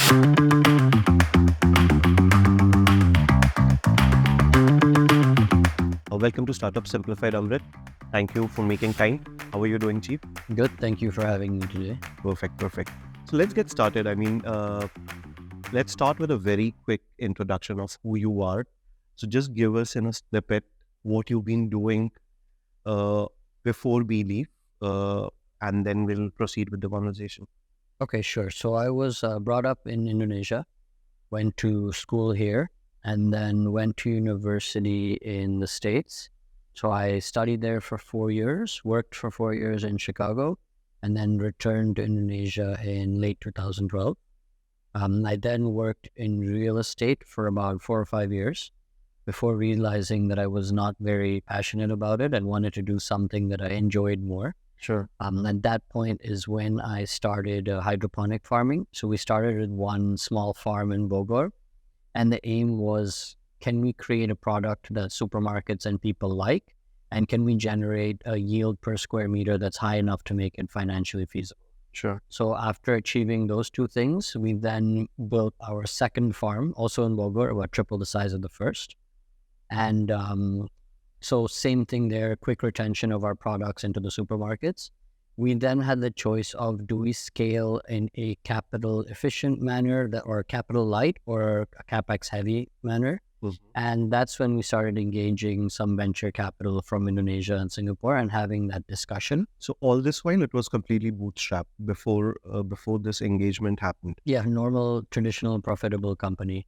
Welcome to Startup Simplified, Amrit. Thank you for making time. How are you doing, Chief? Good. Thank you for having me today. Perfect. So let's get started. Let's start with a very quick introduction of who you are. So just give us in a snippet what you've been doing before Beleaf, and then we'll proceed with the conversation. Okay, sure. So I was brought up in Indonesia, went to school here, and then went to university in the States. So I studied there for 4 years, worked for 4 years in Chicago, and then returned to Indonesia in late 2012. I then worked in real estate for about 4 or 5 years before realizing that I was not very passionate about it and wanted to do something that I enjoyed more. Sure. At that point is when I started hydroponic farming. So we started with one small farm in Bogor. And the aim was, can we create a product that supermarkets and people like? And can we generate a yield per square meter that's high enough to make it financially feasible? Sure. So after achieving those two things, we then built our second farm, also in Bogor, about triple the size of the first. And so same thing there, quick retention of our products into the supermarkets. We then had the choice of, do we scale in a capital efficient manner or capital light or a capex heavy manner? Mm-hmm. And that's when we started engaging some venture capital from Indonesia and Singapore and having that discussion. So all this while it was completely bootstrapped before this engagement happened. Yeah, normal, traditional, profitable company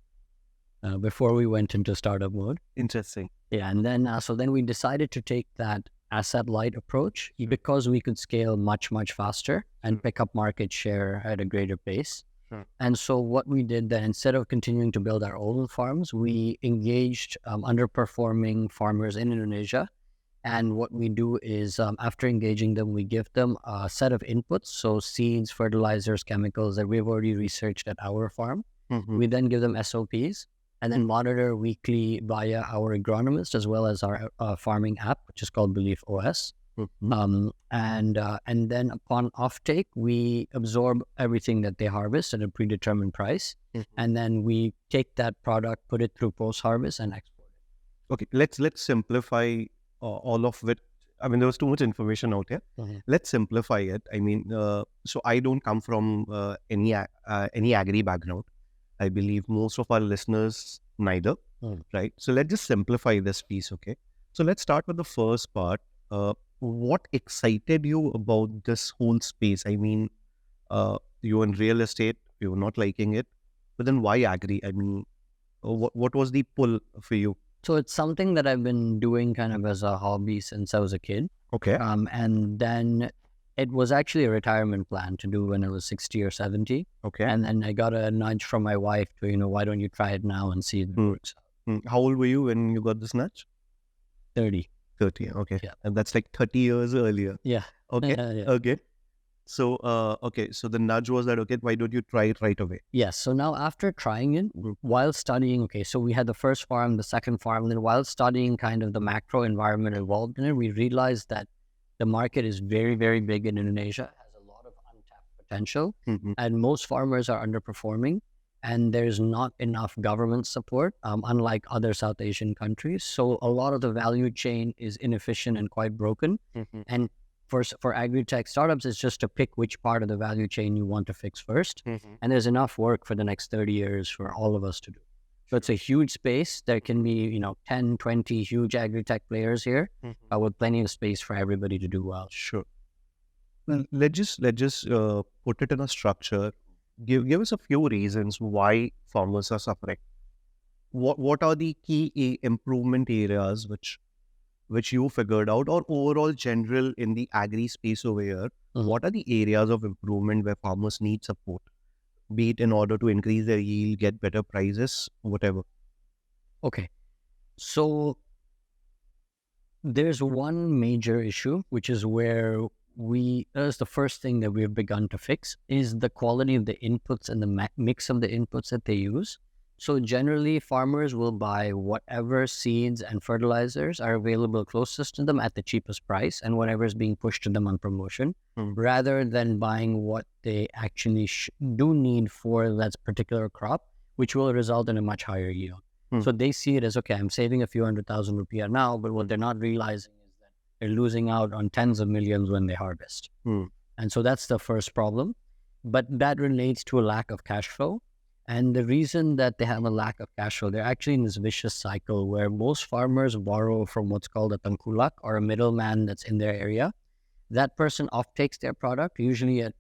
before we went into startup mode. Interesting. Yeah, and then so then we decided to take that asset light approach because we could scale much faster and pick up market share at a greater pace. Sure. And so what we did then, instead of continuing to build our own farms, we engaged underperforming farmers in Indonesia. And what we do is after engaging them, we give them a set of inputs, so seeds, fertilizers, chemicals that we've already researched at our farm. Mm-hmm. We then give them SOPs and then monitor weekly via our agronomist as well as our farming app, which is called Beleaf OS. Mm-hmm. And then upon offtake, we absorb everything that they harvest at a predetermined price. Mm-hmm. And then we take that product, put it through post-harvest and export it. Okay, let's simplify all of it. I mean, there was too much information out here. Mm-hmm. Let's simplify it. I mean, so I don't come from any agri background. I believe most of our listeners neither, right? So let's just simplify this piece, okay? So let's start with the first part. What excited you about this whole space? I mean, you were in real estate, you were not liking it, but then why agri? I mean, what was the pull for you? So it's something that I've been doing kind of as a hobby since I was a kid. Okay. And then it was actually a retirement plan to do when I was 60 or 70. Okay. And then I got a nudge from my wife to, why don't you try it now and see if it works out. How old were you when you got this nudge? 30. 30, okay. Yeah. And that's like 30 years earlier. Yeah. Okay. Yeah. Okay. So, so the nudge was that, okay, why don't you try it right away? Yes. So now after trying it, while studying, so we had the first farm, the second farm, and then while studying kind of the macro environment involved in it, we realized that the market is very, very big in Indonesia, has a lot of untapped potential, and most farmers are underperforming, and there's not enough government support, unlike other South Asian countries. So a lot of the value chain is inefficient and quite broken. And for Agritech startups, it's just to pick which part of the value chain you want to fix first. And there's enough work for the next 30 years for all of us to do. So it's a huge space. There can be, 10, 20 huge Agritech players here, with plenty of space for everybody to do well. Sure. Well, let's just put it in a structure. Give us a few reasons why farmers are suffering. What are the key improvement areas which you figured out, or overall general in the agri space over here? What are the areas of improvement where farmers need support, be it in order to increase their yield, get better prices, whatever? Okay. So there's one major issue, which is where that's the first thing that we've begun to fix, is the quality of the inputs and the mix of the inputs that they use. So generally, farmers will buy whatever seeds and fertilizers are available closest to them at the cheapest price and whatever is being pushed to them on promotion, rather than buying what they actually do need for that particular crop, which will result in a much higher yield. So they see it as, okay, I'm saving a few 100,000 rupiah now, but what they're not realizing is that they're losing out on tens of millions when they harvest. And so that's the first problem. But that relates to a lack of cash flow. And the reason that they have a lack of cash flow, they're actually in this vicious cycle where most farmers borrow from what's called a tangkulak, or a middleman that's in their area. That person off-takes their product, usually at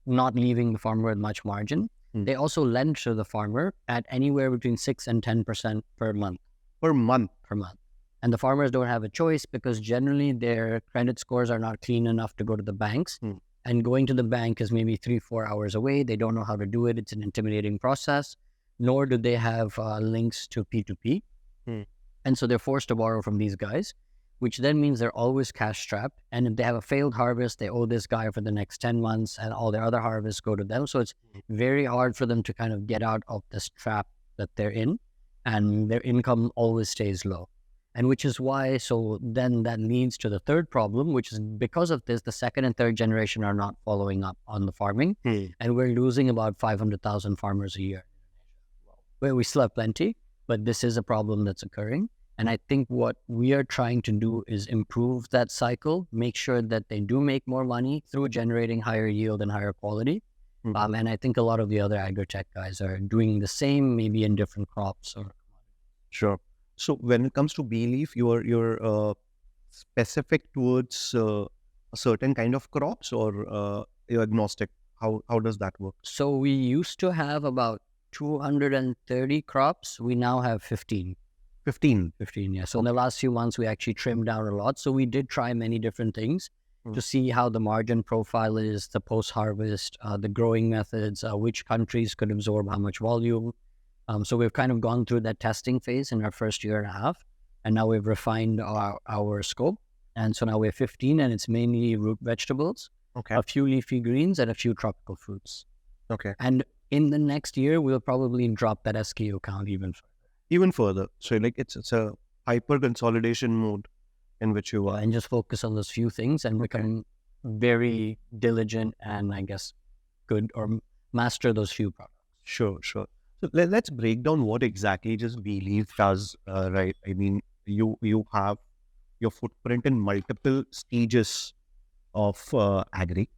not leaving the farmer with much margin. They also lend to the farmer at anywhere between 6 and 10% per month. Per month? Per month. And the farmers don't have a choice because generally their credit scores are not clean enough to go to the banks. And going to the bank is maybe 3-4 hours away. They don't know how to do it. It's an intimidating process. Nor do they have links to P2P. And so they're forced to borrow from these guys, which then means they're always cash strapped. And if they have a failed harvest, they owe this guy for the next 10 months and all their other harvests go to them. So it's very hard for them to kind of get out of this trap that they're in, and their income always stays low. And which is why, so then that leads to the third problem, which is because of this, the second and third generation are not following up on the farming. And we're losing about 500,000 farmers a year. Where we still have plenty, but this is a problem that's occurring. And I think what we are trying to do is improve that cycle, make sure that they do make more money through generating higher yield and higher quality. And I think a lot of the other Agritech guys are doing the same, maybe in different crops. Sure. So when it comes to Beleaf, you're specific towards a certain kind of crops, or you're agnostic? How does that work? So we used to have about 230 crops. We now have 15. 15, yeah. So in the last few months, we actually trimmed down a lot. So we did try many different things to see how the margin profile is, the post-harvest, the growing methods, which countries could absorb how much volume. So we've kind of gone through that testing phase in our first year and a half, and now we've refined our scope. And so now we have 15, and it's mainly root vegetables, a few leafy greens, and a few tropical fruits. And in the next year, we'll probably drop that SKU count even further. Even further. So like it's a hyper consolidation mode in which you are. And just focus on those few things and become very diligent and, I guess, good, or master those few products. Sure. So let's break down what exactly just Beleaf does, right? I mean, you have your footprint in multiple stages of Agri,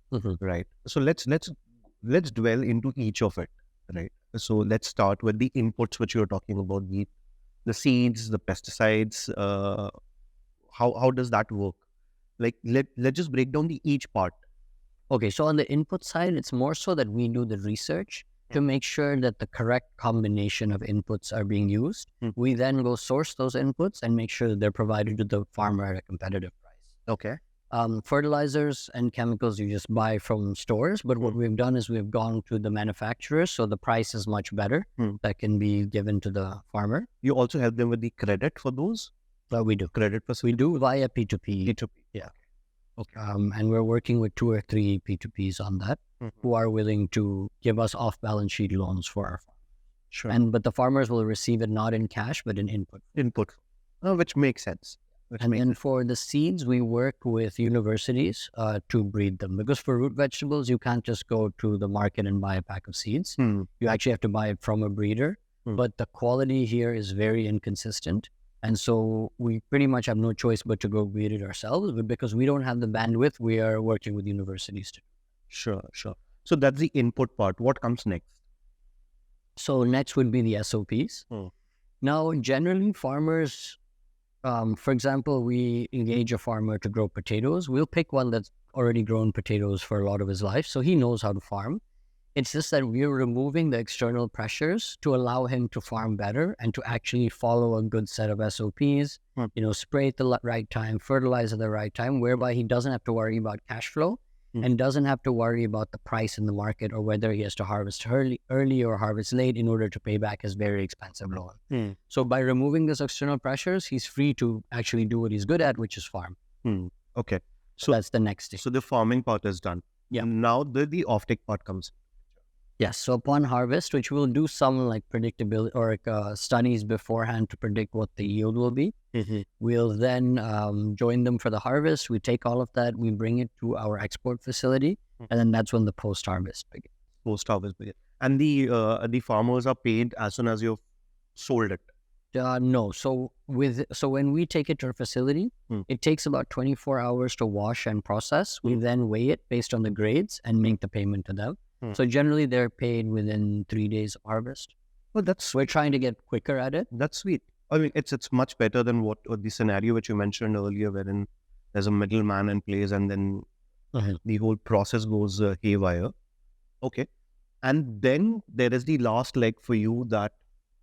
right? So let's dwell into each of it, right? So let's start with the inputs which you're talking about, the seeds, the pesticides. How does that work? Like let's just break down each part. Okay, so on the input side, it's more so that we do the research to make sure that the correct combination of inputs are being used. We then go source those inputs and make sure that they're provided to the farmer at a competitive price. Fertilizers and chemicals you just buy from stores, but what we've done is we've gone to the manufacturers, so the price is much better that can be given to the farmer. You also help them with the credit for those? We do. Credit for We do via P2P. P2P. Yeah. And we're working with 2 or 3 P2Ps on that who are willing to give us off-balance sheet loans for our farmers. But the farmers will receive it not in cash, but in input. Which makes sense. For the seeds, we work with universities to breed them. Because for root vegetables, you can't just go to the market and buy a pack of seeds. You actually have to buy it from a breeder. But the quality here is very inconsistent. And so we pretty much have no choice but to go breed it ourselves. But because we don't have the bandwidth, we are working with universities too. Sure. So that's the input part. What comes next? So next would be the SOPs. Now, generally farmers, for example, we engage a farmer to grow potatoes. We'll pick one that's already grown potatoes for a lot of his life, so he knows how to farm. It's just that we're removing the external pressures to allow him to farm better and to actually follow a good set of SOPs, spray at the right time, fertilize at the right time, whereby he doesn't have to worry about cash flow and doesn't have to worry about the price in the market or whether he has to harvest early or harvest late in order to pay back his very expensive loan. So by removing these external pressures, he's free to actually do what he's good at, which is farm. Okay. So that's the next stage. So the farming part is done. Yeah. Now the offtake part comes. Yes. So upon harvest, which we'll do some like predictability or studies beforehand to predict what the yield will be. We'll then join them for the harvest. We take all of that, we bring it to our export facility, and then that's when the post-harvest begins. Post-harvest begins. And the farmers are paid as soon as you've sold it. No. So when we take it to our facility, it takes about 24 hours to wash and process. We then weigh it based on the grades and make the payment to them. So generally they're paid within 3 days of harvest. Well, We're trying to get quicker at it. That's sweet. I mean, it's much better than what the scenario which you mentioned earlier, wherein there's a middleman in place and then the whole process goes haywire. Okay. And then there is the last leg for you that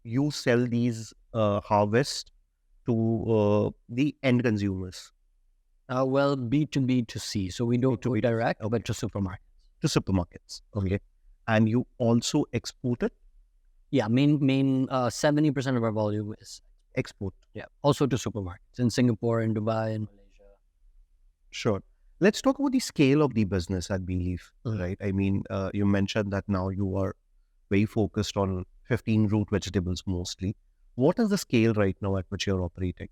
you sell these harvest to the end consumers. Well, B2B to C. So we don't do it direct, but to supermarkets. To supermarkets. Okay. And you also export it? Yeah, main 70% of our volume is export. Yeah, also to supermarkets in Singapore, in Dubai, and Malaysia. Sure. Let's talk about the scale of the business at Beleaf, right? I mean, you mentioned that now you are very focused on 15 root vegetables mostly. What is the scale right now at which you're operating?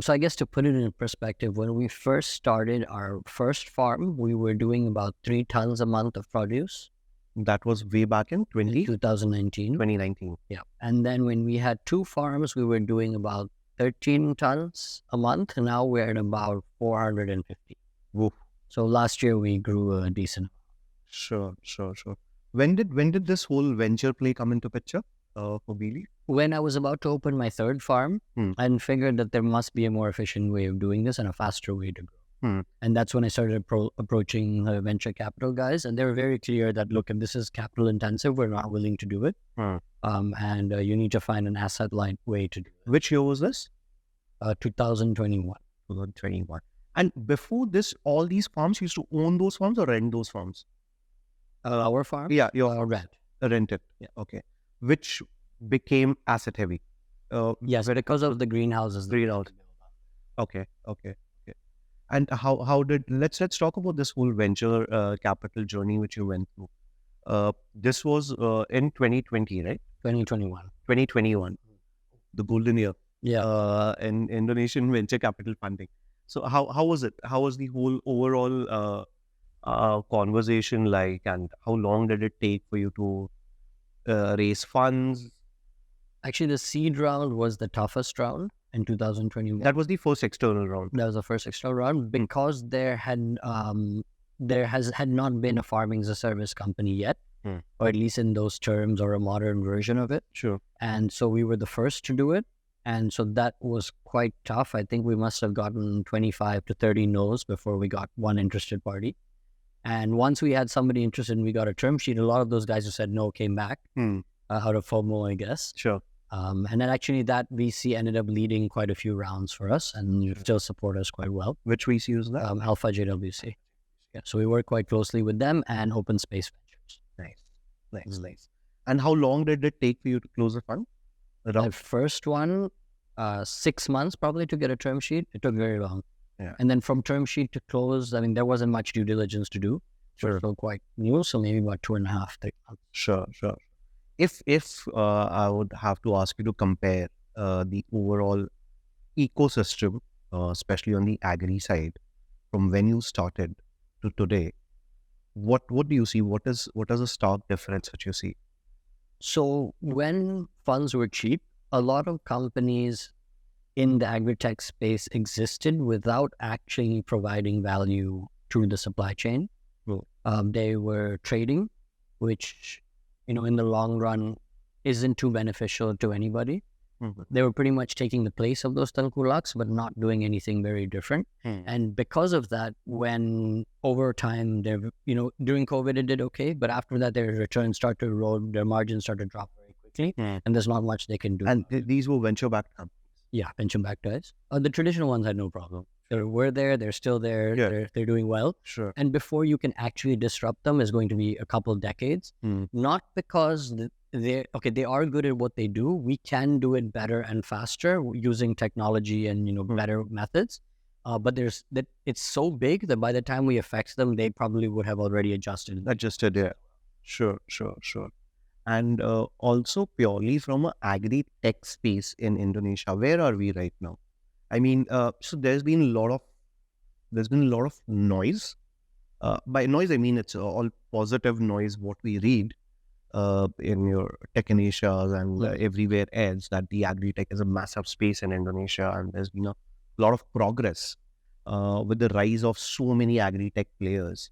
So I guess to put it in perspective, when we first started our first farm, we were doing about 3 tons a month of produce. That was way back in 2019. 2019. Yeah. And then when we had 2 farms, we were doing about 13 tons a month. And now we're at about 450. Whoa. So last year we grew a decent amount. Sure. When did this whole venture play come into picture for Beleaf? When I was about to open my 3rd farm, I figured that there must be a more efficient way of doing this and a faster way to grow. And that's when I started approaching venture capital guys, and they were very clear that, look, if this is capital intensive, we're not willing to do it. And you need to find an asset-light way to do it. Which year was this? 2021. 2021. And before this, all these farms, you used to own those farms or rent those farms? Our farm? Yeah, your rent. Rented. Yeah. Okay. Which became asset heavy. Yes, because of the greenhouses. Okay. And how did let's talk about this whole venture capital journey which you went through. This was in 2020, right? 2021, the golden year. Yeah. In Indonesian venture capital funding. So how was it? How was the whole overall conversation like, and how long did it take for you to raise funds? Actually, the seed round was the toughest round in 2021. That was the first external round. That was the first external round because there had not been a farming as a service company yet, or at least in those terms, or a modern version of it. Sure. And so we were the first to do it. And so that was quite tough. I think we must have gotten 25 to 30 no's before we got one interested party. And once we had somebody interested and we got a term sheet, a lot of those guys who said no came back out of FOMO, I guess. Sure. And then actually that VC ended up leading quite a few rounds for us and still support us quite well. Which VC was that? Alpha JWC. Yeah. So we work quite closely with them and Open Space Ventures. Nice. And how long did it take for you to close the fund? The first one, 6 months probably to get a term sheet. It took very long. Yeah. And then from term sheet to close, I mean, there wasn't much due diligence to do. Sure. We're still quite new, so maybe about 2.5, 3 months. Sure. If I would have to ask you to compare the overall ecosystem, especially on the agri side, from when you started to today, what do you see? What is a stark difference that you see? So when funds were cheap, a lot of companies in the Agritech space existed without actually providing value to the supply chain. They were trading, which, in the long run isn't too beneficial to anybody. They were pretty much taking the place of those tengkulaks, but not doing anything very different. And because of that, when over time, during COVID, it did okay, but after that, their returns start to erode, their margins start to drop very quickly, and there's not much they can do. And these were venture-backed companies? Yeah, venture-backed guys. The traditional ones had no problem. They were there, they're still there, they're doing well. Sure. And before you can actually disrupt them is going to be a couple decades. Not because they are good at what they do. We can do it better and faster using technology and better methods. But it's so big that by the time we affect them, they probably would have already adjusted. Yeah. Sure. And also purely from a agri-tech space in Indonesia, where are we right now? I mean, so there's been a lot of noise. By noise, I mean it's all positive noise. What we read in your Tech in Asia and everywhere else, that the agri-tech is a massive space in Indonesia, and there's been a lot of progress with the rise of so many agri-tech players.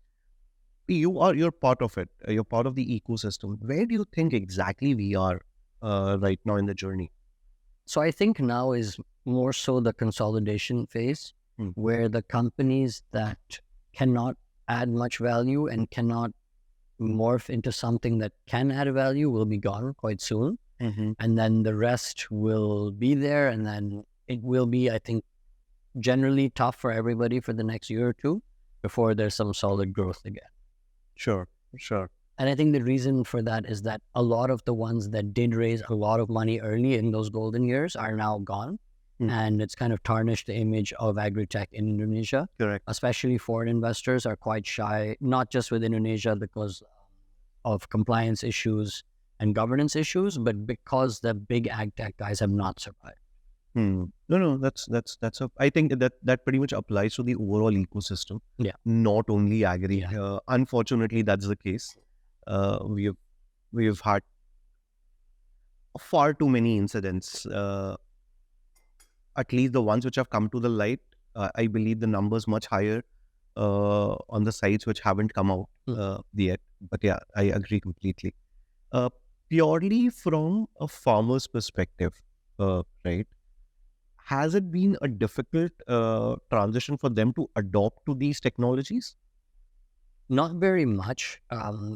You're part of it. You're part of the ecosystem. Where do you think exactly we are right now in the journey? So I think now is more so the consolidation phase, where the companies that cannot add much value and cannot morph into something that can add value will be gone quite soon. And then the rest will be there. And then it will be, I think, generally tough for everybody for the next year or two before there's some solid growth again. Sure. And I think the reason for that is that a lot of the ones that did raise a lot of money early in those golden years are now gone. And it's kind of tarnished the image of Agritech in Indonesia. Correct. Especially foreign investors are quite shy, not just with Indonesia because of compliance issues and governance issues, but because the big ag tech guys have not survived. No, that's I think that pretty much applies to the overall ecosystem. Yeah. Not only agri. Yeah. Unfortunately, that's the case. We've had far too many incidents. At least the ones which have come to the light, I believe the numbers much higher on the sites which haven't come out yet. But yeah, I agree completely. Purely from a farmer's perspective, right? Has it been a difficult transition for them to adopt to these technologies? Not very much,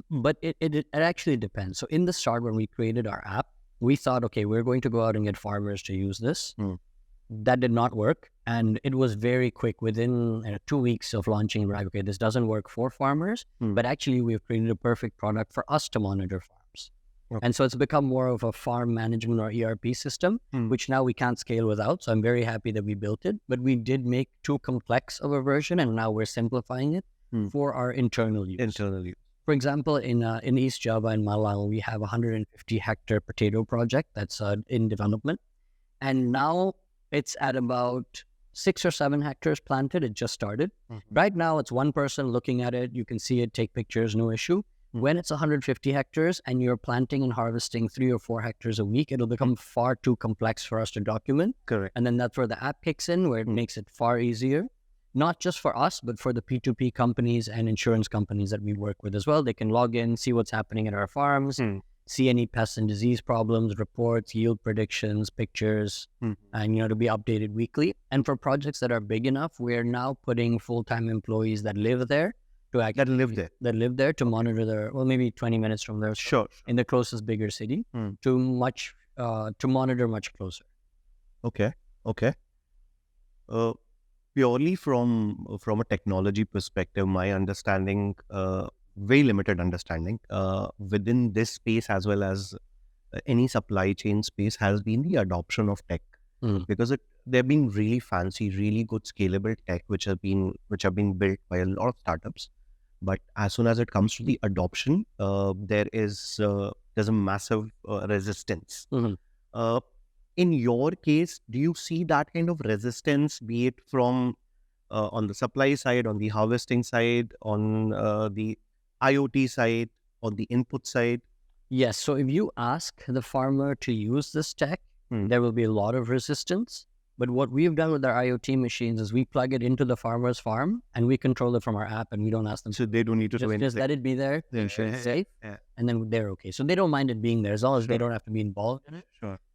but it actually depends. So in the start, when we created our app, we thought, okay, we're going to go out and get farmers to use this. That did not work. And it was very quick. Within 2 weeks of launching, we're like, okay, this doesn't work for farmers, but actually we've created a perfect product for us to monitor farms. And so it's become more of a farm management or ERP system, which now we can't scale without. So I'm very happy that we built it, but we did make too complex of a version, and now we're simplifying it for our internal use. For example, in East Java in Malang, we have a 150 hectare potato project that's in development. And now it's at about 6 or 7 hectares planted. It just started. Right now, it's one person looking at it. You can see it, take pictures, no issue. When it's 150 hectares and you're planting and harvesting 3 or 4 hectares a week, it'll become far too complex for us to document. Correct. And then that's where the app kicks in, where it makes it far easier, not just for us, but for the P2P companies and insurance companies that we work with as well. They can log in, see what's happening at our farms, see any pest and disease problems, reports, yield predictions, pictures, and, to be updated weekly. And for projects that are big enough, we're now putting full-time employees that live there that live there to monitor maybe 20 minutes from there. Sure. In the closest bigger city to monitor much closer. Okay. Purely from a technology perspective, my understanding, very limited understanding within this space as well as any supply chain space, has been the adoption of tech, because they've been really fancy, really good scalable tech which have been built by a lot of startups. But as soon as it comes to the adoption, there's a massive resistance. In your case, do you see that kind of resistance, be it from on the supply side, on the harvesting side, on the IoT side, on the input side? Yes. So if you ask the farmer to use this tech, there will be a lot of resistance. But what we've done with our IoT machines is we plug it into the farmer's farm and we control it from our app, and we don't ask them. So they don't need to do anything. Just let it be there. It's safe. And then they're okay. So they don't mind it being there as long as they don't have to be involved in it.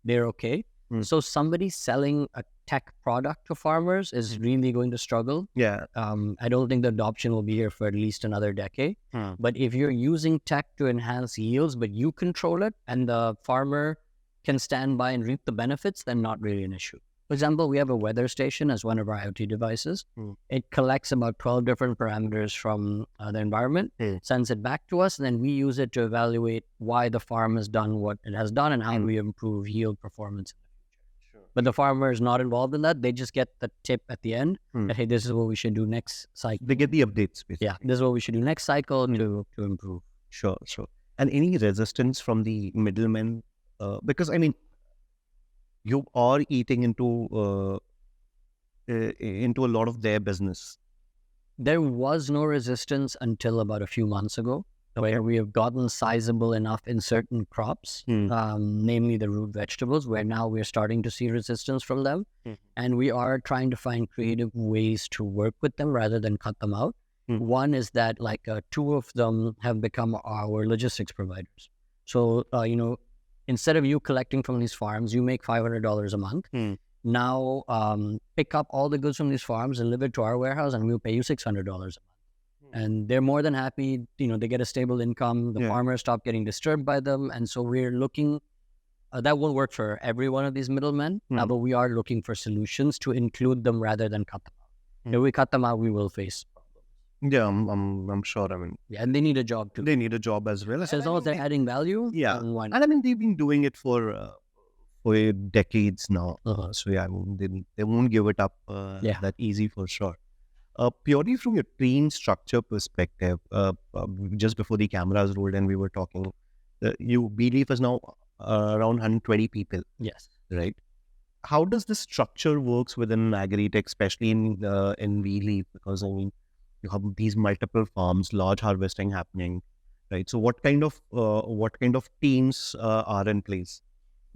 They're okay. So somebody selling a tech product to farmers is really going to struggle. I don't think the adoption will be here for at least another decade. But if you're using tech to enhance yields, but you control it and the farmer can stand by and reap the benefits, then not really an issue. For example, we have a weather station as one of our IoT devices. It collects about 12 different parameters from the environment, sends it back to us, and then we use it to evaluate why the farm has done what it has done and how we improve yield performance in the future. But the farmer is not involved in that. They just get the tip at the end that, hey, this is what we should do next cycle. They get the updates, basically. Yeah, this is what we should do next cycle to improve. Sure. And any resistance from the middlemen? Because I mean, you are eating into a lot of their business. There was no resistance until about a few months ago, where we have gotten sizable enough in certain crops, namely the root vegetables, where now we're starting to see resistance from them. And we are trying to find creative ways to work with them rather than cut them out. One is that two of them have become our logistics providers. So, instead of you collecting from these farms, you make $500 a month. Now pick up all the goods from these farms and deliver it to our warehouse, and we'll pay you $600 a month. And they're more than happy. They get a stable income. The farmers stop getting disturbed by them. And so we're looking, that won't work for every one of these middlemen, but we are looking for solutions to include them rather than cut them out. If we cut them out, we will face problems. Yeah, I'm sure. I mean, and they need a job too. They need a job as well. So as long as they're adding value, and I mean, they've been doing it for decades now. So yeah, I mean, they won't give it up that easy for sure. Purely from your team structure perspective, just before the cameras rolled and we were talking, Beleaf is now around 120 people. Yes. Right. How does this structure works within Agritech, especially in Beleaf? Because I mean, you have these multiple farms, large harvesting happening, right? So what kind of teams are in place?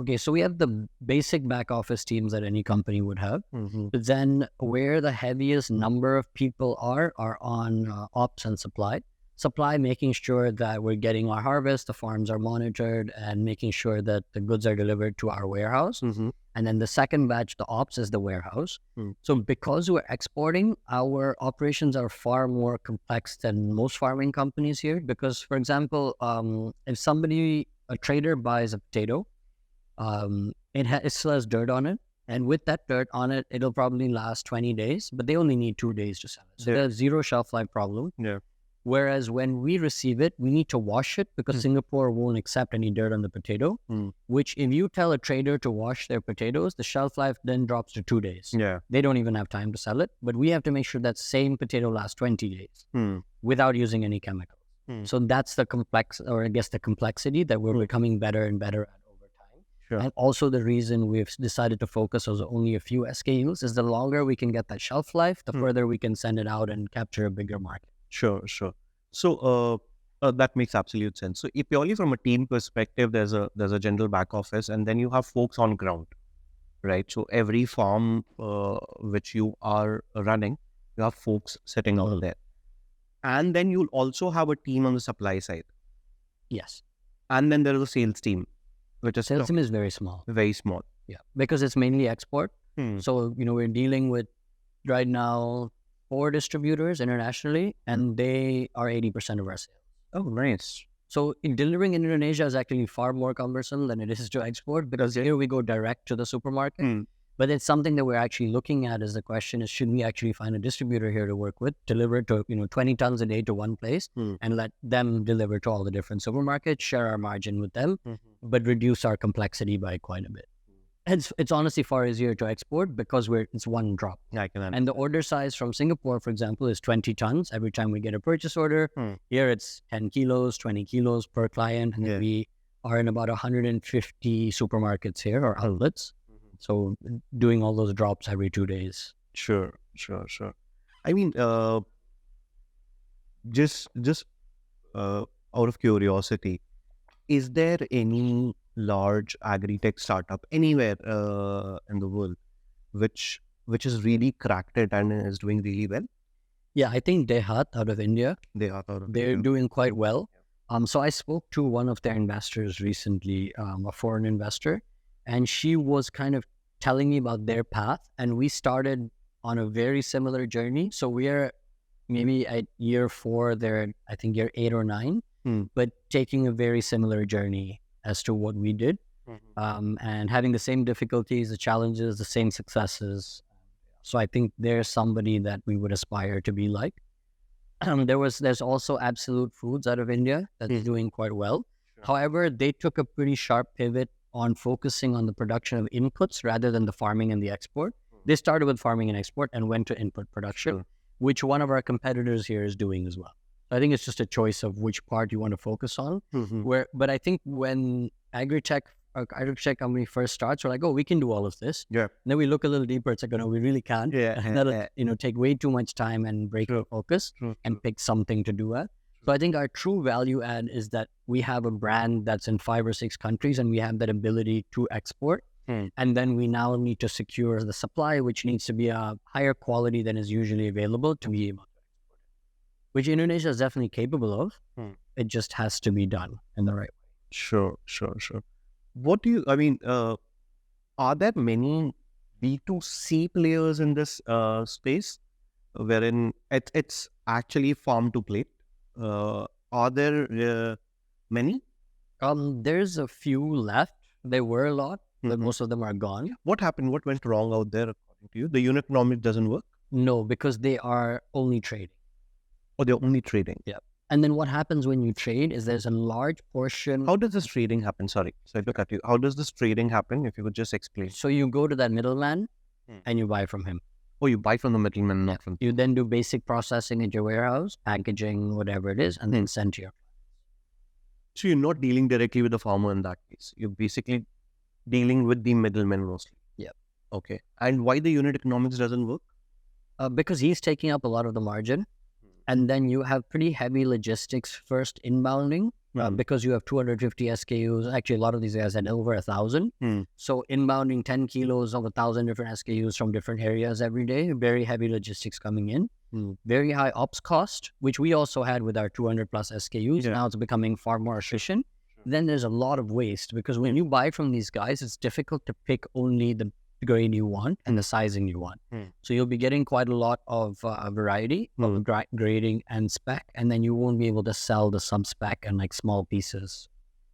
Okay, so we have the basic back office teams that any company would have. But then where the heaviest number of people are on ops and supply. Supply, making sure that we're getting our harvest, the farms are monitored, and making sure that the goods are delivered to our warehouse. And then the second batch, the ops, is the warehouse. So because we're exporting, our operations are far more complex than most farming companies here. Because, for example, if a trader buys a potato, it still has dirt on it, and with that dirt on it, it'll probably last 20 days, but they only need 2 days to sell it. So there's zero shelf life problem. Whereas when we receive it, we need to wash it because Singapore won't accept any dirt on the potato, which if you tell a trader to wash their potatoes, the shelf life then drops to 2 days. They don't even have time to sell it, but we have to make sure that same potato lasts 20 days without using any chemicals. So that's the complexity that we're becoming better and better at. And also the reason we've decided to focus on only a few SKUs is the longer we can get that shelf life, the further we can send it out and capture a bigger market. Sure. So that makes absolute sense. So purely from a team perspective, there's a general back office, and then you have folks on ground, right? So every farm which you are running, you have folks sitting out there. And then you'll also have a team on the supply side. Yes. And then there is a sales team. Sales team is very small. Very small. Yeah. Because it's mainly export. So, we're dealing with right now 4 distributors internationally, and they are 80% of our sales. Oh, nice. So delivering in Indonesia is actually far more cumbersome than it is to export, because here we go direct to the supermarket. But it's something that we're actually looking at. Is the question is, should we actually find a distributor here to work with, deliver to 20 tons a day to one place, and let them deliver to all the different supermarkets, share our margin with them, but reduce our complexity by quite a bit. It's honestly far easier to export because it's one drop. And the order size from Singapore, for example, is 20 tons every time we get a purchase order. Here it's 10 kilos, 20 kilos per client, and we are in about 150 supermarkets here, or outlets. So doing all those drops every 2 days. Sure. I mean, just out of curiosity, is there any large agri-tech startup anywhere in the world which has really cracked it and is doing really well? Yeah, I think Dehat out of India. They're doing quite well. So I spoke to one of their investors recently, a foreign investor, and she was kind of telling me about their path, and we started on a very similar journey. So we are maybe at year 4, they're I think year 8 or 9, but taking a very similar journey as to what we did, and having the same difficulties, the challenges, the same successes. So I think there's somebody that we would aspire to be like. There's also Absolute Foods out of India that's doing quite well. However, they took a pretty sharp pivot on focusing on the production of inputs rather than the farming and the export. They started with farming and export and went to input production, which one of our competitors here is doing as well. I think it's just a choice of which part you want to focus on. Mm-hmm. But I think when Agritech company first starts, we're like, oh, we can do all of this. Yeah. And then we look a little deeper. It's like, no, we really can't. Yeah. And that'll take way too much time and break our focus and pick something to do at. So I think our true value add is that we have a brand that's in 5 or 6 countries and we have that ability to export. And then we now need to secure the supply, which needs to be a higher quality than is usually available to be able to export it, which Indonesia is definitely capable of. It just has to be done in the right way. Sure. What do you, I mean, are there many B2C players in this space wherein it's actually farm to plate? Are there many? There's a few left. There were a lot, but most of them are gone. What happened? What went wrong out there according to you? The unit economics doesn't work? No, because they are only trading. Or they're only trading? Yeah. And then what happens when you trade is there's a large portion. How does this trading happen? Sorry to cut you. How does this trading happen? If you could just explain. So you go to that middleman and you buy from him. Oh, you buy from the middleman, not from... You then do basic processing at your warehouse, packaging, whatever it is, and then send to your... So you're not dealing directly with the farmer in that case. You're basically dealing with the middleman mostly. Yeah. Okay. And why the unit economics doesn't work? Because he's taking up a lot of the margin. And then you have pretty heavy logistics first inbounding because you have 250 SKUs. Actually, a lot of these guys had over 1,000. So inbounding 10 kilos of 1,000 different SKUs from different areas every day. Very heavy logistics coming in. Very high ops cost, which we also had with our 200 plus SKUs. Now it's becoming far more efficient. Then there's a lot of waste because when you buy from these guys, it's difficult to pick only the grade you want and the sizing you want. So you'll be getting quite a lot of variety of grading and spec, and then you won't be able to sell the sub-spec and like small pieces.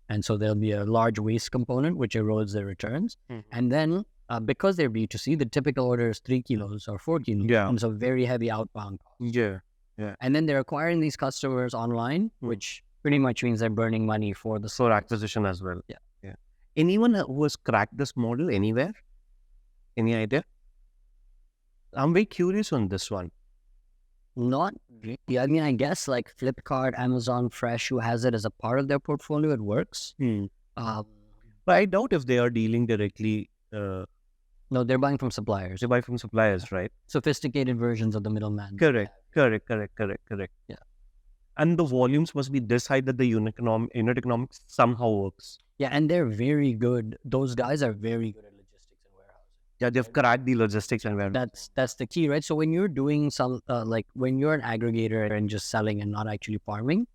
And so there'll be a large waste component, which erodes their returns. And then because they're B2C, the typical order is 3 kilos or 4 kilos. And so very heavy outbound costs. And then they're acquiring these customers online, which pretty much means they're burning money for the store acquisition as well. Yeah. Anyone who has cracked this model anywhere? Any idea? I'm very curious on this one. Not really. I mean, I guess like Flipkart, Amazon Fresh, who has it as a part of their portfolio, it works. But I doubt if they are dealing directly. No, they're buying from suppliers. They buy from suppliers, right? Sophisticated versions of the middleman. Correct. Yeah. And the volumes must be this high that the unit economics somehow works. Yeah, and they're very good. Those guys are very good at logistics and warehousing. Yeah, they've cracked the logistics and warehousing. That's the key, right? So when you're doing some, like when you're an aggregator and just selling and not actually farming,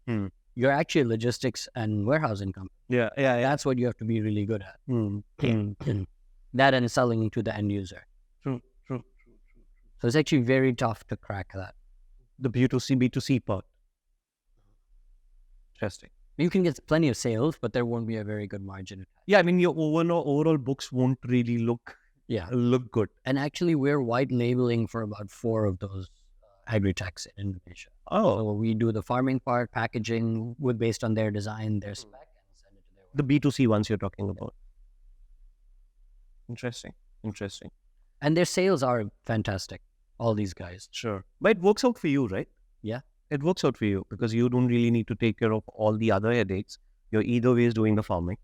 you're actually a logistics and warehousing company. Yeah. That's what you have to be really good at. That and selling to the end user. True. So it's actually very tough to crack that. The B2C part. Interesting. You can get plenty of sales, but there won't be a very good margin. Yeah, I mean, your overall books won't really look good. And actually, we're white labeling for about 4 of those Agritechs in Indonesia. Oh. So we do the farming part, packaging, based on their design, their spec, and send it to their The B2C ones you're talking about. Interesting. And their sales are fantastic, all these guys. Sure. But it works out for you, right? Yeah. It works out for you because you don't really need to take care of all the other headaches. You're either ways doing the farming.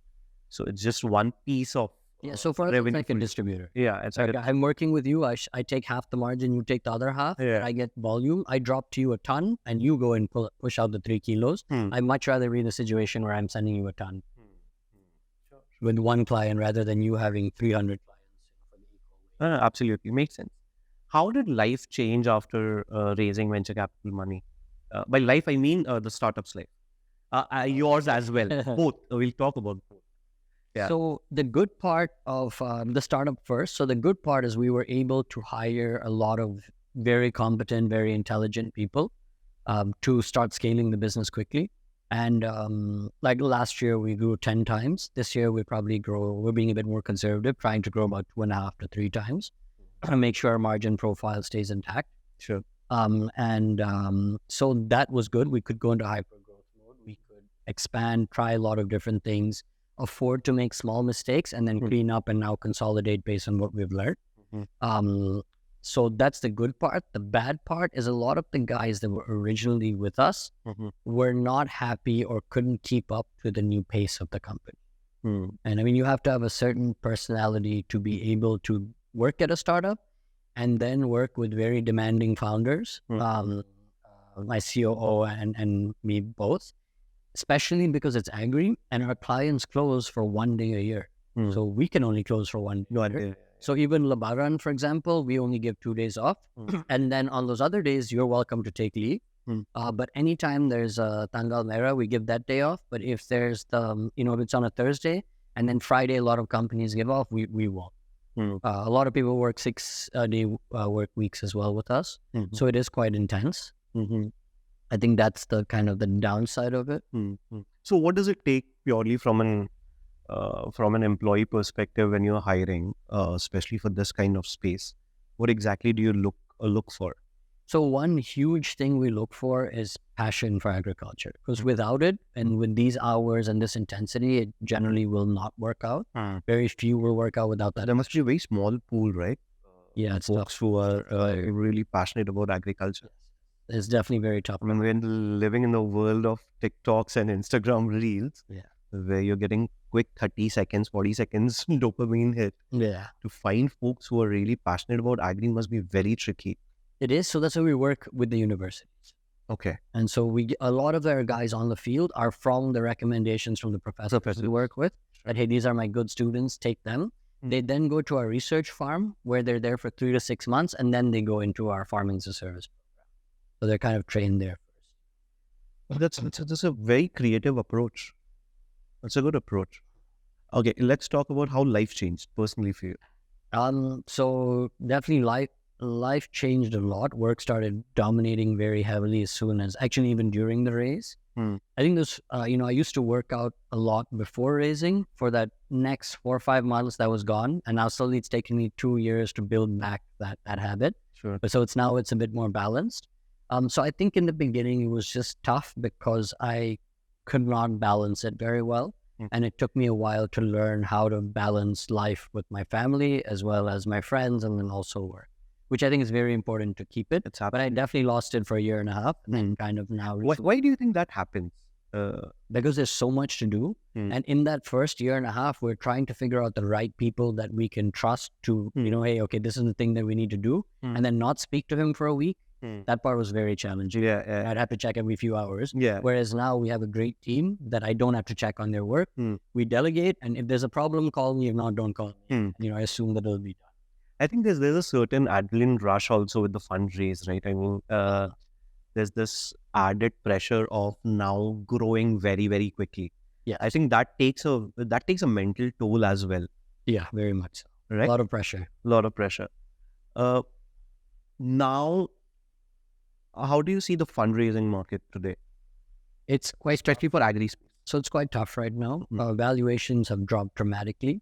So it's just one piece of so for us, it's like a distributor. Yeah. It's like I'm working with you. I take half the margin, you take the other half. Yeah. I get volume. I drop to you a ton and you go and push out the 3 kilos. I'd much rather be in a situation where I'm sending you a ton with one client rather than you having 300 clients. Absolutely. Makes sense. How did life change after raising venture capital money? By life, I mean the startup's life. Yours as well. Both. We'll talk about both. Yeah. So the good part of the startup first. So the good part is we were able to hire a lot of very competent, very intelligent people to start scaling the business quickly. And like last year, we grew 10 times. This year, we're being a bit more conservative, trying to grow about 2.5 to 3 times and make sure our margin profile stays intact. Sure. So that was good. We could go into hyper growth mode. We could expand, try a lot of different things, afford to make small mistakes, and then clean up and now consolidate based on what we've learned. So that's the good part. The bad part is a lot of the guys that were originally with us were not happy or couldn't keep up to the new pace of the company. And I mean, you have to have a certain personality to be able to work at a startup and then work with very demanding founders, my COO and me both, especially because it's Agri and our clients close for 1 day a year. So we can only close for 1 day. So even Lebaran, for example, we only give 2 days off. And then on those other days, you're welcome to take leave. But anytime there's a Tanggal Merah, we give that day off. But if there's if it's on a Thursday and then Friday, a lot of companies give off, we won't. A lot of people work 6-day work weeks as well with us. So it is quite intense. I think that's the kind of the downside of it. So what does it take purely from an employee perspective when you're hiring, especially for this kind of space? What exactly do you look for? So one huge thing we look for is passion for agriculture, because without it and with these hours and this intensity, it generally will not work out. Very few will work out without that. There must be a very small pool, right? Yeah, it's folks who are really passionate about agriculture. It's definitely very tough. I mean, we're living in the world of TikToks and Instagram reels, where you're getting quick 30 seconds, 40 seconds dopamine hit. To find folks who are really passionate about agri must be very tricky. It is. So that's why we work with the universities. Okay. And so a lot of their guys on the field are from the recommendations from the professors we work with. That, hey, these are my good students, take them. They then go to our research farm where they're there for 3 to 6 months, and then they go into our farming as a service program. So they're kind of trained there first. That's a very creative approach. That's a good approach. Okay, let's talk about how life changed personally for you. So definitely life changed a lot. Work started dominating very heavily as soon as, actually even during the raise. I think this, I used to work out a lot before raising. For that next 4 or 5 months, that was gone. And now slowly it's taken me 2 years to build back that habit. But so it's a bit more balanced. So I think in the beginning, it was just tough because I could not balance it very well. And it took me a while to learn how to balance life with my family as well as my friends and then also work, which I think is very important to keep it. But I definitely lost it for 1.5 years and then kind of now. Why do you think that happens? Because there's so much to do. And in that first 1.5 years, we're trying to figure out the right people that we can trust to, hey, okay, this is the thing that we need to do. And then not speak to him for a week. That part was very challenging. I'd have to check every few hours. Whereas now we have a great team that I don't have to check on their work. We delegate. And if there's a problem, call me. If not, don't call me. I assume that it'll be done. I think there's a certain adrenaline rush also with the fundraise, right? I mean, there's this added pressure of now growing very, very quickly. I think that takes a mental toll as well. Yeah, very much so. Right? A lot of pressure. Now, how do you see the fundraising market today? It's quite especially for agri space. So it's quite tough right now. Valuations have dropped dramatically.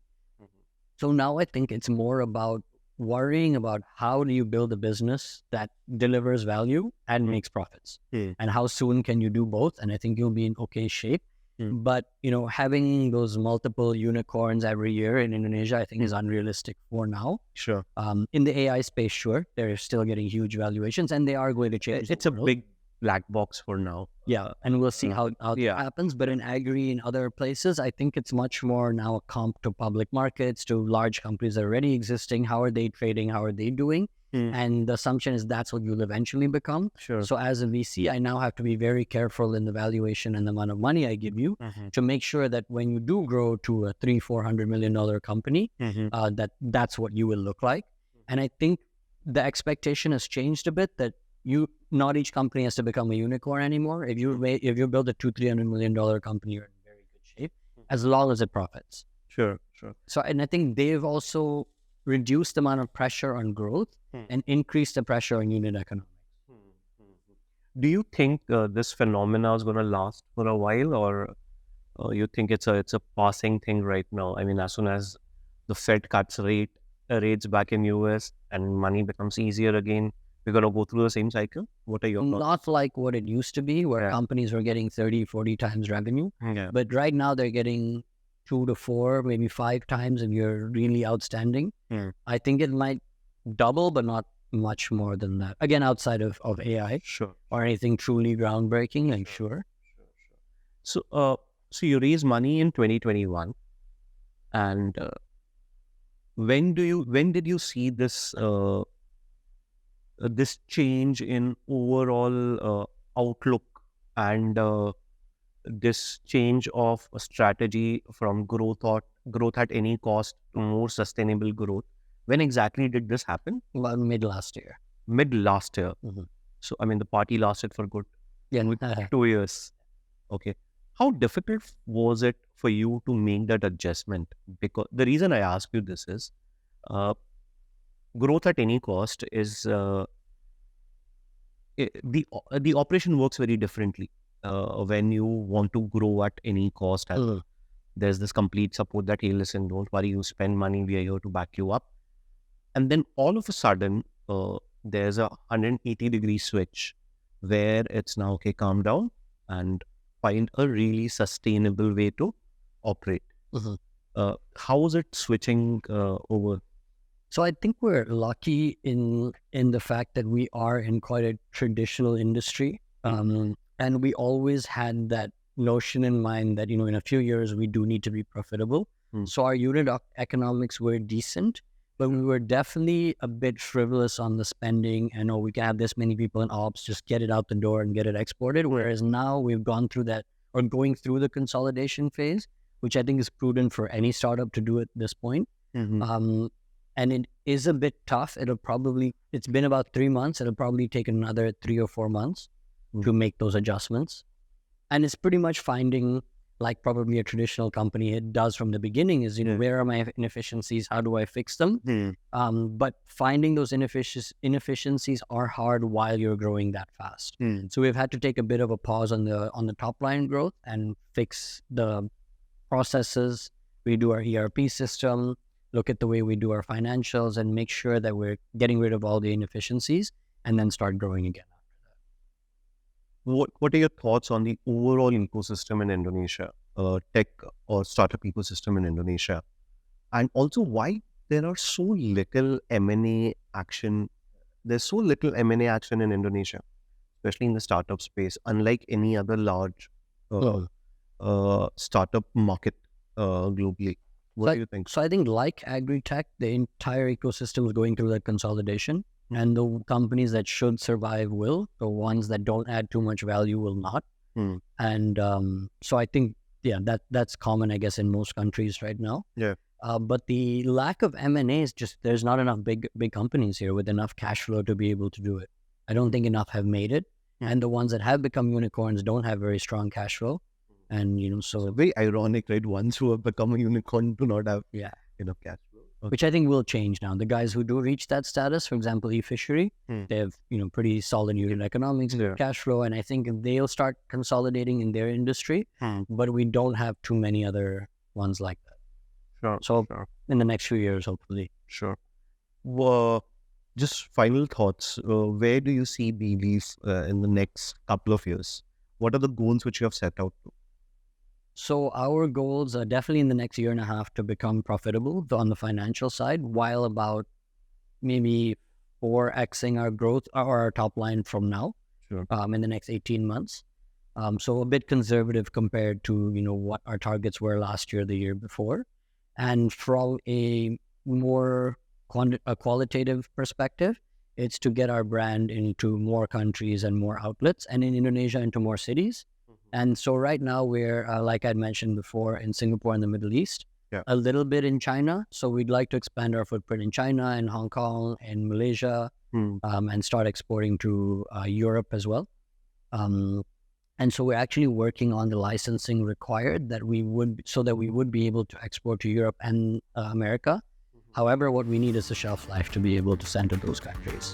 So now I think it's more about worrying about how do you build a business that delivers value and makes profits, and how soon can you do both? And I think you'll be in okay shape. But having those multiple unicorns every year in Indonesia, I think is unrealistic for now. In the AI space, sure, they're still getting huge valuations, and they are going to change. It's a big black box for now. And we'll see how that happens. But in Agri and other places, I think it's much more now a comp to public markets, to large companies that are already existing. How are they trading? How are they doing? And the assumption is that's what you'll eventually become. So as a VC, I now have to be very careful in the valuation and the amount of money I give you to make sure that when you do grow to a $300-400 million company, that's what you will look like. And I think the expectation has changed a bit, that not each company has to become a unicorn anymore. If you build a $200-300 million company, you're in very good shape, as long as it profits. Sure. So, and I think they've also reduced the amount of pressure on growth and increased the pressure on unit economics. Do you think this phenomena is going to last for a while, or you think it's a passing thing right now? I mean, as soon as the Fed cuts rates back in US and money becomes easier again, we're going to go through the same cycle? What are your thoughts? Not like what it used to be, where companies were getting 30-40 times revenue. But right now they're getting 2 to 4, maybe 5 times if you're really outstanding. I think it might double, but not much more than that. Again, outside of AI Sure. or anything truly groundbreaking, I'm sure. So, so you raised money in 2021, and when did you see this this change in overall outlook and this change of a strategy from growth at any cost to more sustainable growth? When exactly did this happen? Well, mid last year. Mid last year. Mm-hmm. So, I mean, the party lasted for good Yeah. 2 years. Okay. How difficult was it for you to make that adjustment? Because the reason I ask you this is growth at any cost is the operation works very differently when you want to grow at any cost. There's this complete support that, hey, listen, don't worry, you spend money, we are here to back you up. And then all of a sudden, there's a 180-degree switch where it's now, okay, calm down and find a really sustainable way to operate. How is it switching over? So I think we're lucky in the fact that we are in quite a traditional industry, and we always had that notion in mind that, in a few years we do need to be profitable. So our unit economics were decent, but we were definitely a bit frivolous on the spending. And we can have this many people in ops, just get it out the door and get it exported. Whereas now we've gone through that, or going through the consolidation phase, which I think is prudent for any startup to do at this point. And it is a bit tough. It's been about 3 months. It'll probably take another 3 or 4 months to make those adjustments. And it's pretty much finding, like probably a traditional company it does from the beginning, is, where are my inefficiencies? How do I fix them? But finding those inefficiencies are hard while you're growing that fast. So we've had to take a bit of a pause on the top line growth and fix the processes. We do our ERP system, look at the way we do our financials, and make sure that we're getting rid of all the inefficiencies, and then start growing again after that. What are your thoughts on the overall ecosystem in Indonesia, tech or startup ecosystem in Indonesia? And also why there are so little M&A action? There's so little M&A action in Indonesia, especially in the startup space, unlike any other large startup market globally. What do you think? So I think, like Agritech, the entire ecosystem is going through that consolidation, and the companies that should survive will. The ones that don't add too much value will not. And so I think, that's common, I guess, in most countries right now. But the lack of M&A is just, there's not enough big companies here with enough cash flow to be able to do it. I don't think enough have made it. And the ones that have become unicorns don't have very strong cash flow. And, so very ironic, right? Ones who have become a unicorn do not have enough cash flow. Which I think will change now. The guys who do reach that status, for example, eFishery, they have, pretty solid unit economics, cash flow, and I think they'll start consolidating in their industry. But we don't have too many other ones like that. In the next few years, hopefully. Just final thoughts. Where do you see Beleaf in the next couple of years? What are the goals which you have set out to? So our goals are definitely in the next year and a half to become profitable on the financial side, while about maybe 4xing our growth or our top line from now in the next 18 months. So a bit conservative compared to, what our targets were last year, the year before. And from a more qualitative perspective, it's to get our brand into more countries and more outlets, and in Indonesia into more cities. And so right now we're, like I'd mentioned before, in Singapore and the Middle East, a little bit in China. So we'd like to expand our footprint in China and Hong Kong and Malaysia, and start exporting to Europe as well. And so we're actually working on the licensing required that we would be able to export to Europe and America. However, what we need is a shelf life to be able to send to those countries.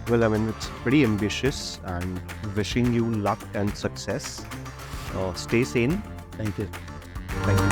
Well, I mean, it's pretty ambitious, and wishing you luck and success. Stay sane. Thank you. Thank you.